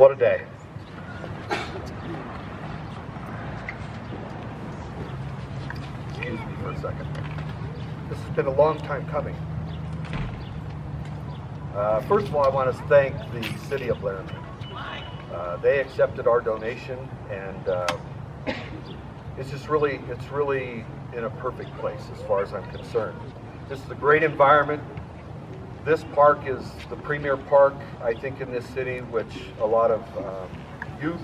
What a day. Excuse me for a second. This has been a long time coming. First of all, I want to thank the city of Laramie. They accepted our donation, and it's really in a perfect place as far as I'm concerned. This is a great environment. This park is the premier park, I think, in this city, which a lot of youth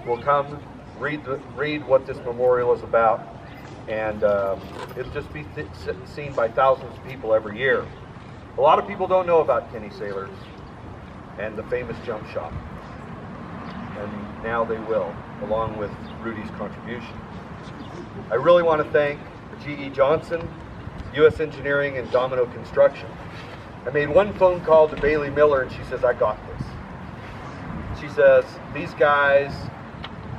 will come, read what this memorial is about, and it'll just be seen by thousands of people every year. A lot of people don't know about Kenny Sailors and the famous jump shot, and now they will, along with Rudy's contribution. I really want to thank G.E. Johnson, U.S. Engineering, and Domino Construction. I made one phone call to Bailey Miller, and she says, I got this. She says, these guys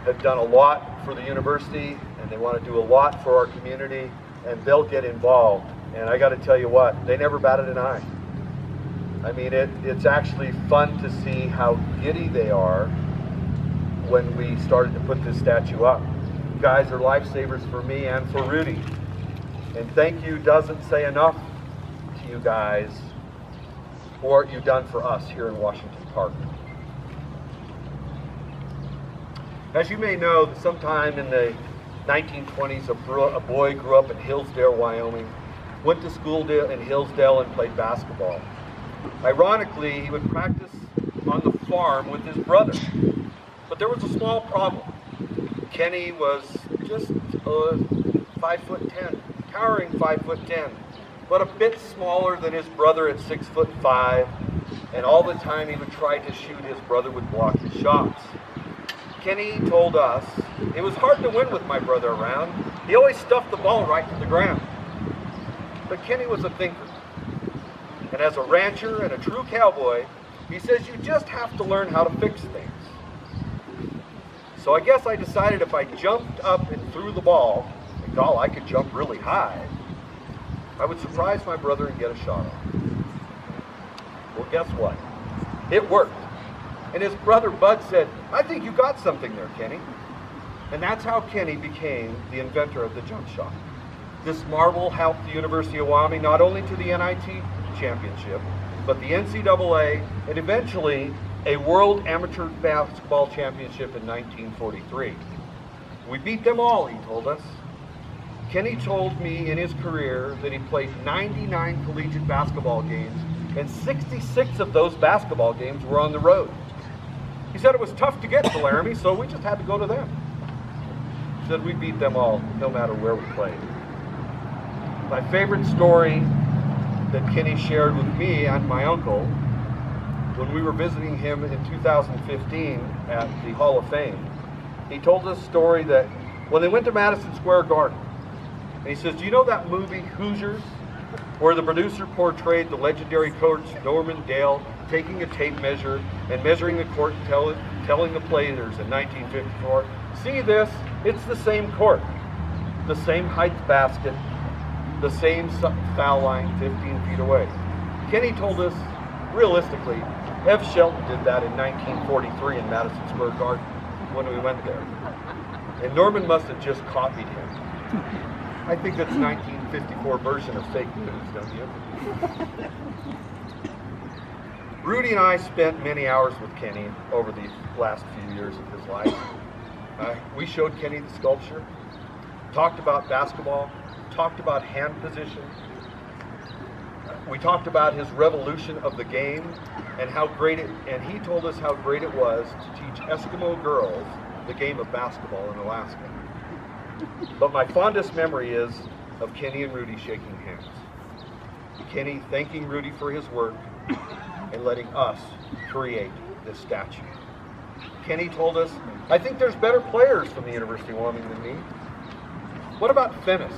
have done a lot for the university, and they want to do a lot for our community, and they'll get involved. And I got to tell you what, they never batted an eye. I mean, it's actually fun to see how giddy they are when we started to put this statue up. You guys are lifesavers for me and for Rudy. And thank you doesn't say enough to you guys for what you've done for us here in Washington Park. As you may know, sometime in the 1920s, a boy grew up in Hillsdale, Wyoming, went to school in Hillsdale and played basketball. Ironically, he would practice on the farm with his brother. But there was a small problem. Kenny was just 5'10", towering 5'10", but a bit smaller than his brother at 6'5", and all the time he would try to shoot, his brother would block his shots. Kenny told us, it was hard to win with my brother around. He always stuffed the ball right to the ground. But Kenny was a thinker. And as a rancher and a true cowboy, he says you just have to learn how to fix things. So I guess I decided if I jumped up and threw the ball, and God, I could jump really high, I would surprise my brother and get a shot off. Well, guess what? It worked. And his brother Bud said, I think you got something there, Kenny. And that's how Kenny became the inventor of the jump shot. This marvel helped the University of Wyoming not only to the NIT championship, but the NCAA, and eventually a World Amateur Basketball Championship in 1943. We beat them all, he told us. Kenny told me in his career that he played 99 collegiate basketball games, and 66 of those basketball games were on the road. He said it was tough to get to Laramie, so we just had to go to them. He said we beat them all, no matter where we played. My favorite story that Kenny shared with me and my uncle when we were visiting him in 2015 at the Hall of Fame, he told us a story that when they went to Madison Square Garden, and he says, do you know that movie Hoosiers, where the producer portrayed the legendary coach Norman Dale taking a tape measure and measuring the court and telling the players in 1954, see this, it's the same court, the same height basket, the same foul line 15 feet away. Kenny told us, realistically, Ev Shelton did that in 1943 in Madison Square Garden when we went there. And Norman must have just copied him. I think that's 1954 version of fake news, don't you? Rudy and I spent many hours with Kenny over the last few years of his life. We showed Kenny the sculpture, talked about basketball, talked about hand position. We talked about his revolution of the game and how great it, and he told us how great it was to teach Eskimo girls the game of basketball in Alaska. But my fondest memory is of Kenny and Rudy shaking hands. Kenny thanking Rudy for his work and letting us create this statue. Kenny told us, I think there's better players from the University of Wyoming than me. What about Finnis?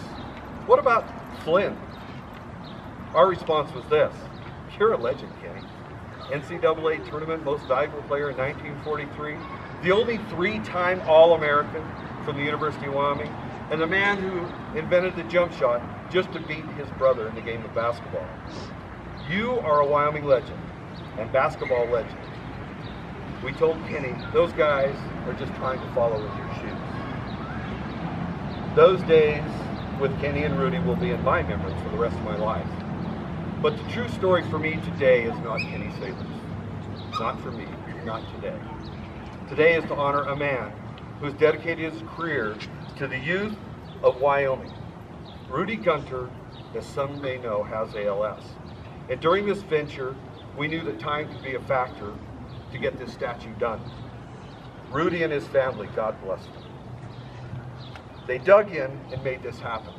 What about Flynn? Our response was this, you're a legend, Kenny. NCAA tournament most valuable player in 1943, the only three-time All-American from the University of Wyoming, and the man who invented the jump shot just to beat his brother in the game of basketball. You are a Wyoming legend and basketball legend. we told Kenny, those guys are just trying to follow in your shoes. Those days with Kenny and Rudy will be in my memory for the rest of my life. But the true story for me today is not Kenny Sailors. Not for me, not today. Today is to honor a man who's dedicated his career to the youth of Wyoming. Rudy Gunter, as some may know, has ALS. And during this venture, we knew that time could be a factor to get this statue done. Rudy and his family, God bless them. They dug in and made this happen.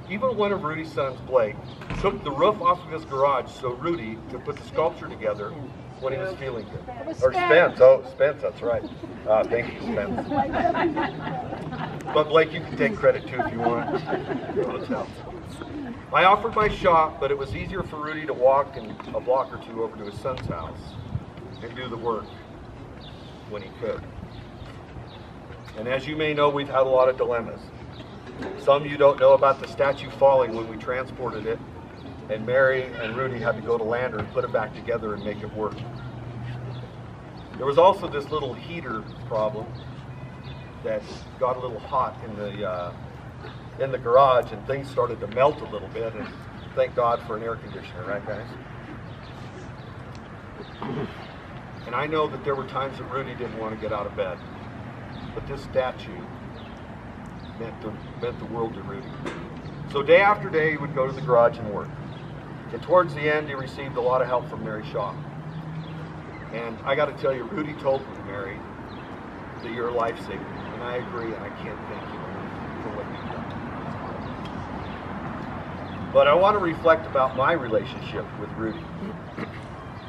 Even one of Rudy's sons, Blake, took the roof off of his garage so Rudy could put the sculpture together when he was feeling good. Or Spence, oh, Spence, that's right. Thank you, Spence. But Blake, you can take credit too if you want. I offered my shop, but it was easier for Rudy to walk a block or two over to his son's house and do the work when he could. And as you may know, we've had a lot of dilemmas. Some you don't know about the statue falling when we transported it, and Mary and Rudy had to go to Lander and put it back together and make it work. There was also this little heater problem that got a little hot in the garage, and things started to melt a little bit, and thank God for an air conditioner, right guys? And I know that there were times that Rudy didn't want to get out of bed, but this statue meant the world to Rudy. So day after day, he would go to the garage and work. And towards the end, he received a lot of help from Mary Shaw. And I got to tell you, Rudy told me, Mary, that you're a lifesaver. And I agree, and I can't thank you for what you've done. But I want to reflect about my relationship with Rudy.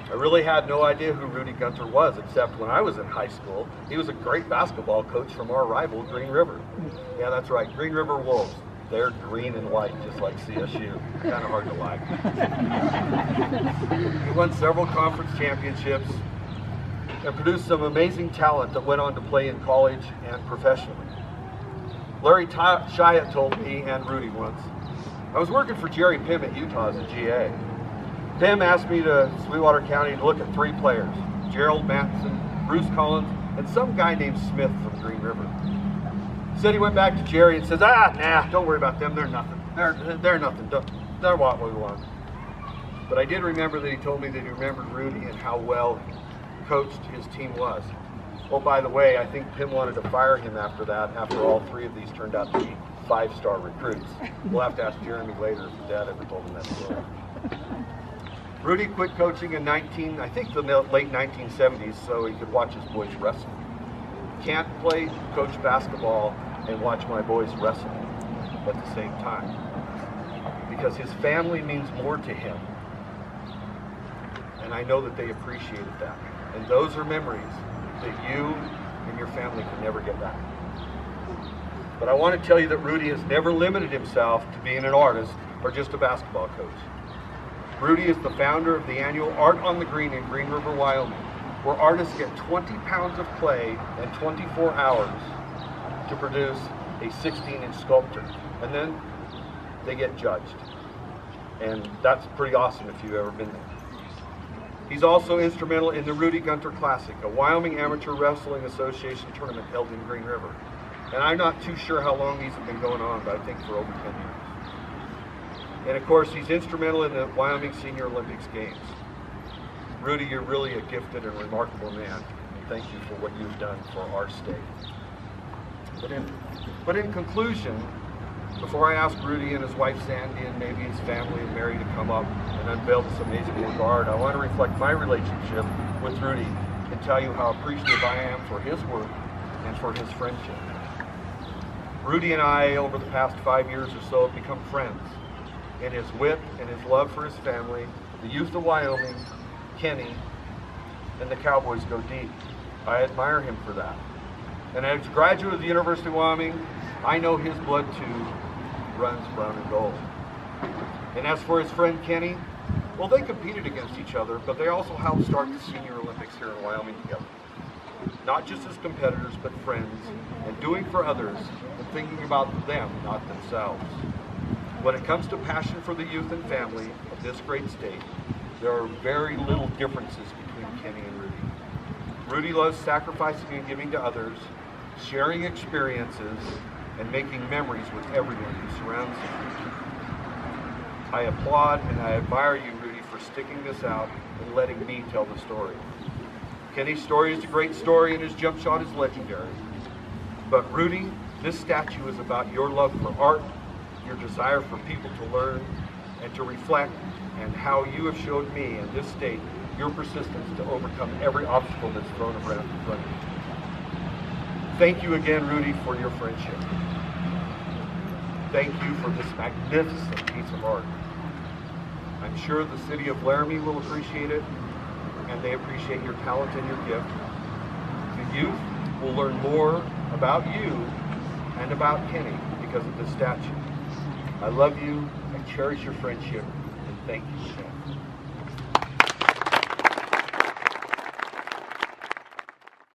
I really had no idea who Rudy Gunter was, except when I was in high school, he was a great basketball coach from our rival, Green River. Yeah, that's right, Green River Wolves. They're green and white, just like CSU. Kind of hard to like. He won several conference championships and produced some amazing talent that went on to play in college and professionally. Larry Chiat told me and Rudy once, I was working for Jerry Pim at Utah as a GA. Pim asked me to Sweetwater County to look at 3 players, Gerald Matson, Bruce Collins, and some guy named Smith from Green River. Said he went back to Jerry and says, nah, don't worry about them, they're nothing. They're nothing, they're what we want. But I did remember that he told me that he remembered Rudy and how well coached his team was. Oh, by the way, I think Pim wanted to fire him after that, after all 3 of these turned out to be 5-star recruits. We'll have to ask Jeremy later if his dad ever told him that story. Rudy quit coaching in late 1970s so he could watch his boys wrestle. Can't play coach basketball and watch my boys wrestle at the same time, because his family means more to him, and I know that they appreciated that. And those are memories that you and your family can never get back. But I want to tell you that Rudy has never limited himself to being an artist or just a basketball coach. Rudy is the founder of the annual Art on the Green in Green River, Wyoming, where artists get 20 pounds of clay and 24 hours to produce a 16-inch sculpture. And then they get judged. And that's pretty awesome if you've ever been there. He's also instrumental in the Rudy Gunter Classic, a Wyoming Amateur Wrestling Association tournament held in Green River. And I'm not too sure how long these have been going on, but I think for over 10 years. And of course, he's instrumental in the Wyoming Senior Olympics Games. Rudy, you're really a gifted and remarkable man, and thank you for what you've done for our state. But in conclusion, before I ask Rudy and his wife Sandy and maybe his family and Mary to come up and unveil this amazing work of art, I want to reflect my relationship with Rudy and tell you how appreciative I am for his work and for his friendship. Rudy and I, over the past 5 years or so, have become friends. And his wit and his love for his family, the youth of Wyoming, Kenny, and the Cowboys go deep. I admire him for that. And as a graduate of the University of Wyoming, I know his blood too runs brown and gold. And as for his friend Kenny, well, they competed against each other, but they also helped start the Senior Olympics here in Wyoming together. Not just as competitors, but friends, and doing for others, and thinking about them, not themselves. When it comes to passion for the youth and family of this great state, there are very little differences between Kenny and Rudy. Rudy loves sacrificing and giving to others, sharing experiences, and making memories with everyone who surrounds him. I applaud and I admire you, Rudy, for sticking this out and letting me tell the story. Kenny's story is a great story and his jump shot is legendary. But Rudy, this statue is about your love for art, your desire for people to learn and to reflect, and how you have showed me in this state your persistence to overcome every obstacle that's thrown around in front of you. Thank you again, Rudy, for your friendship. Thank you for this magnificent piece of art. I'm sure the city of Laramie will appreciate it, and they appreciate your talent and your gift. The youth will learn more about you and about Kenny because of this statue. I love you, I cherish your friendship, and thank you again.